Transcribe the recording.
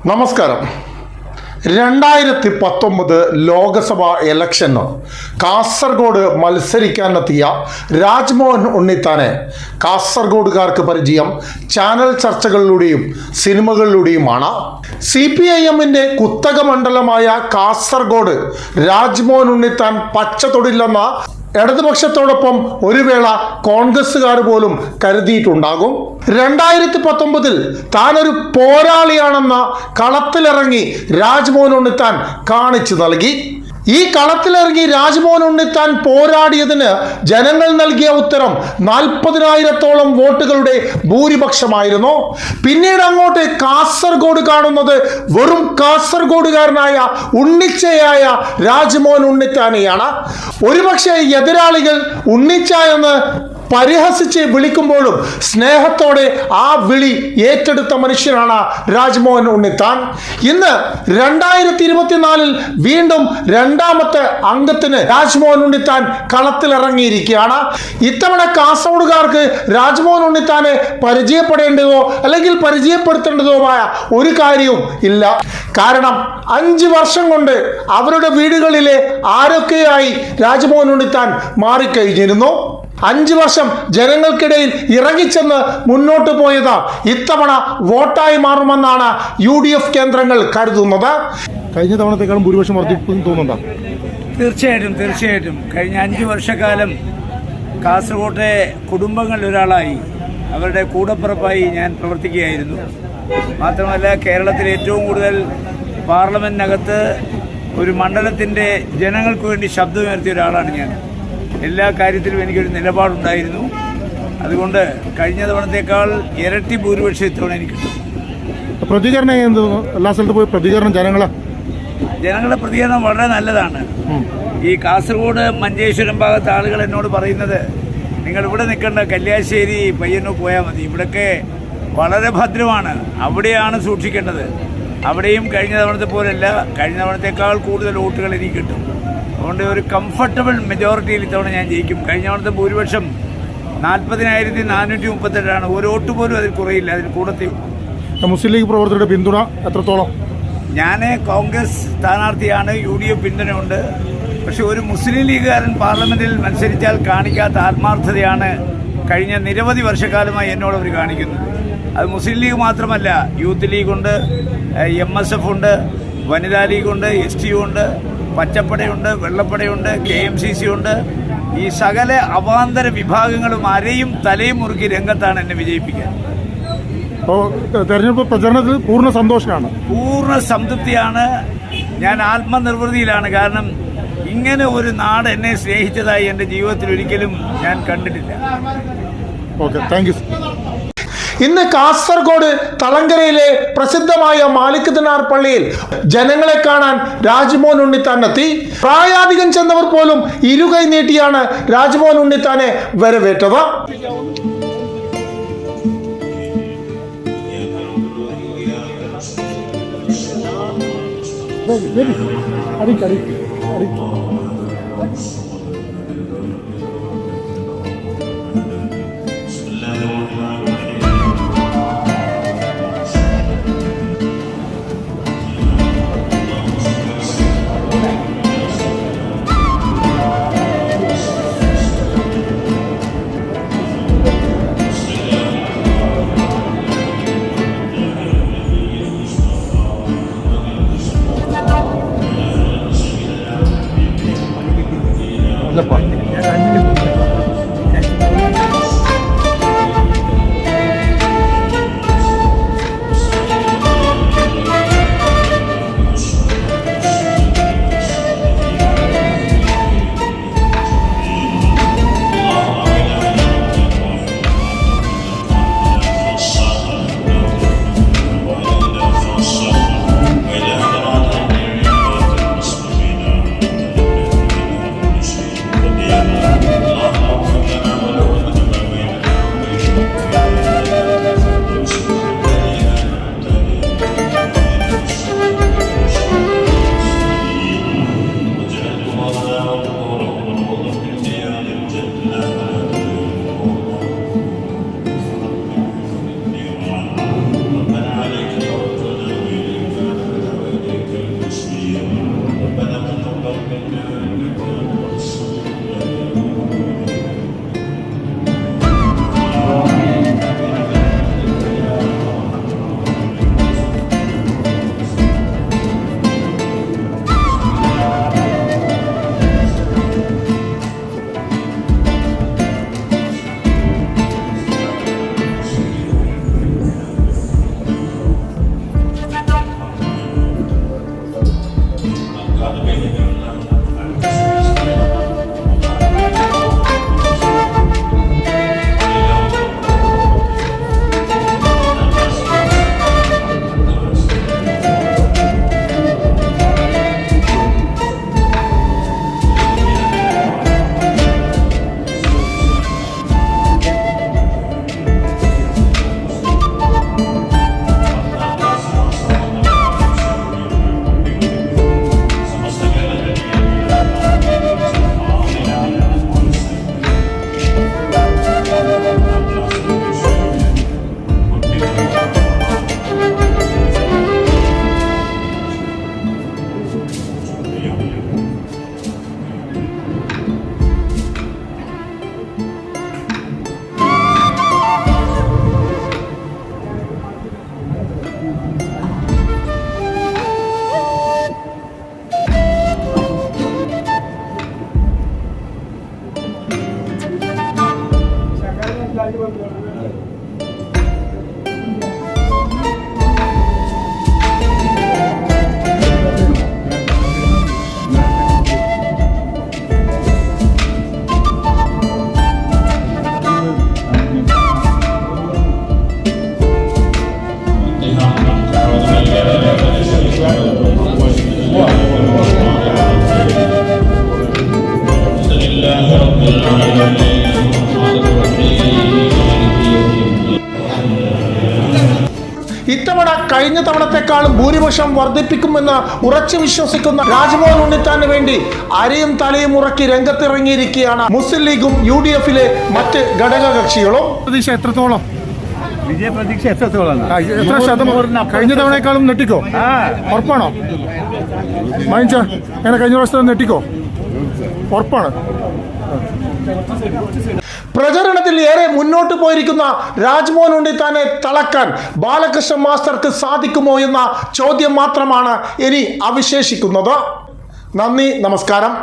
നമസ്കാരം. 2019 ലോക്സഭാ ഇലക്ഷന് കാസർഗോഡ് മത്സരിക്കാനെത്തിയ രാജ്മോഹൻ ഉണ്ണിത്താനെ കാസർഗോഡുകാർക്ക് പരിചയം ചാനൽ ചർച്ചകളിലൂടെയും സിനിമകളിലൂടെയുമാണ്. CPIMന്റെ കുത്തക മണ്ഡലമായ കാസർഗോഡ് രാജ്മോഹൻ ഉണ്ണിത്താൻ പച്ച തൊടില്ലെന്ന ഇടതുപക്ഷത്തോടൊപ്പം ഒരു വേള കോൺഗ്രസ്സുകാർ പോലും കരുതിയിട്ടുണ്ടാകും. 2019 താനൊരു പോരാളിയാണെന്ന കളത്തിലിറങ്ങി രാജ്മോഹൻ ഉണ്ണിത്താൻ കാണിച്ചു നൽകി. ഈ കളത്തിലിറങ്ങി രാജ്മോഹൻ ഉണ്ണിത്താൻ പോരാടിയതിന് ജനങ്ങൾ നൽകിയ ഉത്തരം 40,000-ഓളം വോട്ടുകളുടെ ഭൂരിപക്ഷമായിരുന്നു. പിന്നീട് അങ്ങോട്ട് കാസർഗോഡ് കാണുന്നത് വെറും കാസർഗോഡുകാരനായ ഉണ്ണിച്ചയായ രാജ്മോഹൻ ഉണ്ണിത്താനെയാണ്. ഒരുപക്ഷെ എതിരാളികൾ ഉണ്ണിച്ച എന്ന് പരിഹസിച്ച് വിളിക്കുമ്പോഴും സ്നേഹത്തോടെ ആ വിളി ഏറ്റെടുത്ത മനുഷ്യനാണ് രാജ്മോഹൻ ഉണ്ണിത്താൻ. ഇന്ന് 2024 വീണ്ടും രണ്ടാമത്തെ അംഗത്തിന് രാജ്മോഹൻ ഉണ്ണിത്താൻ കളത്തിലിറങ്ങിയിരിക്കുകയാണ്. ഇത്തവണ കാസർഗോഡുകാർക്ക് രാജ്മോഹൻ ഉണ്ണിത്താനെ പരിചയപ്പെടേണ്ടതോ അല്ലെങ്കിൽ പരിചയപ്പെടുത്തേണ്ടതുമായ ഒരു കാര്യവും ഇല്ല. കാരണം 5 വർഷം കൊണ്ട് അവരുടെ വീടുകളിലെ ആരൊക്കെയായി രാജ്മോഹൻ ഉണ്ണിത്താൻ മാറിക്കഴിഞ്ഞിരുന്നു. 5 വർഷം ജനങ്ങൾക്കിടയിൽ ഇറങ്ങിച്ചെന്ന് മുന്നോട്ട് പോയത് ഇത്തവണ വോട്ടായി മാറുമെന്നാണ് UDF കേന്ദ്രങ്ങൾ കരുതുന്നത്. കഴിഞ്ഞ തവണത്തെക്കാളും ഭൂരിപക്ഷം വർദ്ധിക്കും തോന്നുന്നുണ്ടോ? തീർച്ചയായിട്ടും കഴിഞ്ഞ 5 വർഷക്കാലം കാസർഗോട്ടെ കുടുംബങ്ങളിൽ ഒരാളായി അവരുടെ കൂടപ്പിറപ്പായി ഞാൻ പ്രവർത്തിക്കുകയായിരുന്നു. മാത്രമല്ല കേരളത്തിൽ ഏറ്റവും കൂടുതൽ പാർലമെന്റിനകത്ത് ഒരു മണ്ഡലത്തിൻ്റെ ജനങ്ങൾക്ക് വേണ്ടി ശബ്ദമുയർത്തിയ ഒരാളാണ് ഞാൻ. എല്ലാ കാര്യത്തിലും എനിക്കൊരു നിലപാടുണ്ടായിരുന്നു. അതുകൊണ്ട് കഴിഞ്ഞ തവണത്തേക്കാൾ ഇരട്ടി ഭൂരിപക്ഷം ഇത്തവണ എനിക്ക് കിട്ടും. പ്രതികരണം എന്ത്? എല്ലാ സ്ഥലത്തും പോയി പ്രതികരണം ജനങ്ങളുടെ പ്രതികരണം വളരെ നല്ലതാണ്. ഈ കാസർഗോഡ് മഞ്ചേശ്വരം ഭാഗത്ത് ആളുകൾ എന്നോട് പറയുന്നത്, നിങ്ങൾ ഇവിടെ നിൽക്കേണ്ട, കല്യാശ്ശേരി പയ്യന്നൂർ പോയാൽ മതി, ഇവിടെയൊക്കെ വളരെ ഭദ്രമാണ്, അവിടെയാണ് സൂക്ഷിക്കേണ്ടത്. അവിടെയും കഴിഞ്ഞ തവണത്തെ പോലെയല്ല, കഴിഞ്ഞ തവണത്തേക്കാൾ കൂടുതൽ വോട്ടുകൾ എനിക്ക് കിട്ടും. അതുകൊണ്ട് ഒരു കംഫർട്ടബിൾ മെജോറിറ്റിയിൽ ഇത്തവണ ഞാൻ ജയിക്കും. കഴിഞ്ഞ തവണത്തെ ഭൂരിപക്ഷം 40,438 ഒരു വോട്ട് പോലും അതിൽ കുറയില്ല, അതിൽ കൂടത്തേ. മുസ്ലിം ലീഗ് പ്രവർത്തകരുടെ പിന്തുണ എത്രത്തോളം? ഞാൻ കോൺഗ്രസ് സ്ഥാനാർത്ഥിയാണ്, UDF പിന്തുണയുണ്ട്. പക്ഷെ ഒരു മുസ്ലിം ലീഗുകാരൻ പാർലമെന്റിൽ മത്സരിച്ചാൽ കാണിക്കാത്ത ആത്മാർത്ഥതയാണ് കഴിഞ്ഞ നിരവധി വർഷക്കാലമായി എന്നോട് അവർ കാണിക്കുന്നത്. അത് മുസ്ലിം ലീഗ് മാത്രമല്ല, യൂത്ത് ലീഗുണ്ട്, MSF ഉണ്ട്, വനിതാ ലീഗുണ്ട്, STU ഉണ്ട്, പച്ചപ്പടയുണ്ട്, വെള്ളപ്പടയുണ്ട്, KMCC ഉണ്ട്. ഈ സകല അവാന്തര വിഭാഗങ്ങളും അരയും തലയും മുറുക്കി രംഗത്താണ് എന്നെ വിജയിപ്പിക്കാൻ. തെരഞ്ഞെടുപ്പ് പ്രചരണത്തിൽ പൂർണ്ണ സന്തോഷമാണ്, പൂർണ്ണ സംതൃപ്തിയാണ്. ഞാൻ ആത്മനിർവൃതിയിലാണ്. കാരണം ഇങ്ങനെ ഒരു നാട് എന്നെ സ്നേഹിച്ചതായി എൻ്റെ ജീവിതത്തിൽ ഒരിക്കലും ഞാൻ കണ്ടിട്ടില്ല. Okay, thank you. ഇന്ന് കാസർഗോഡ് തളങ്കരയിലെ പ്രസിദ്ധമായ മാലിക് ദിനാർ പള്ളിയിൽ ജനങ്ങളെ കാണാൻ രാജ്മോഹൻ ഉണ്ണിത്താൻ എത്തി. പ്രായാധികം ചെന്നവർ പോലും ഇരുകൈ നീട്ടിയാണ് രാജ്മോഹൻ ഉണ്ണിത്താനെ വരവേറ്റത്. ഇത്തവണ കഴിഞ്ഞ തവണത്തെക്കാളും ഭൂരിപക്ഷം വർദ്ധിപ്പിക്കുമെന്ന് ഉറച്ചു വിശ്വസിക്കുന്ന രാജ്മോഹൻ ഉണ്ണിത്താന് വേണ്ടി അരയും തലയും ഉറക്കി രംഗത്തിറങ്ങിയിരിക്കുകയാണ് മുസ്ലിം ലീഗും UDF-ലെ മറ്റ് ഘടകകക്ഷികളും. പ്രതീക്ഷ എത്രത്തോളം? വിജയപ്രതീക്ഷ എത്രത്തോളം? എത്ര ശതമാനം? കഴിഞ്ഞ തവണയെക്കാളും നെട്ടിക്കോ? ഉറപ്പാണോ? വാങ്ങിച്ച അങ്ങനെ കഴിഞ്ഞ പ്രാവശ്യത്തെ നെട്ടിക്കോ? ഉറപ്പാണ്. പ്രചരണത്തിൽ ഏറെ മുന്നോട്ട് പോയിരിക്കുന്ന രാജ്മോഹൻ ഉണ്ണിത്താനെ തളക്കാൻ ബാലകൃഷ്ണൻ മാസ്റ്റർക്ക് സാധിക്കുമോ എന്ന ചോദ്യം മാത്രമാണ് ഇനി അവശേഷിക്കുന്നത്. നന്ദി, നമസ്കാരം.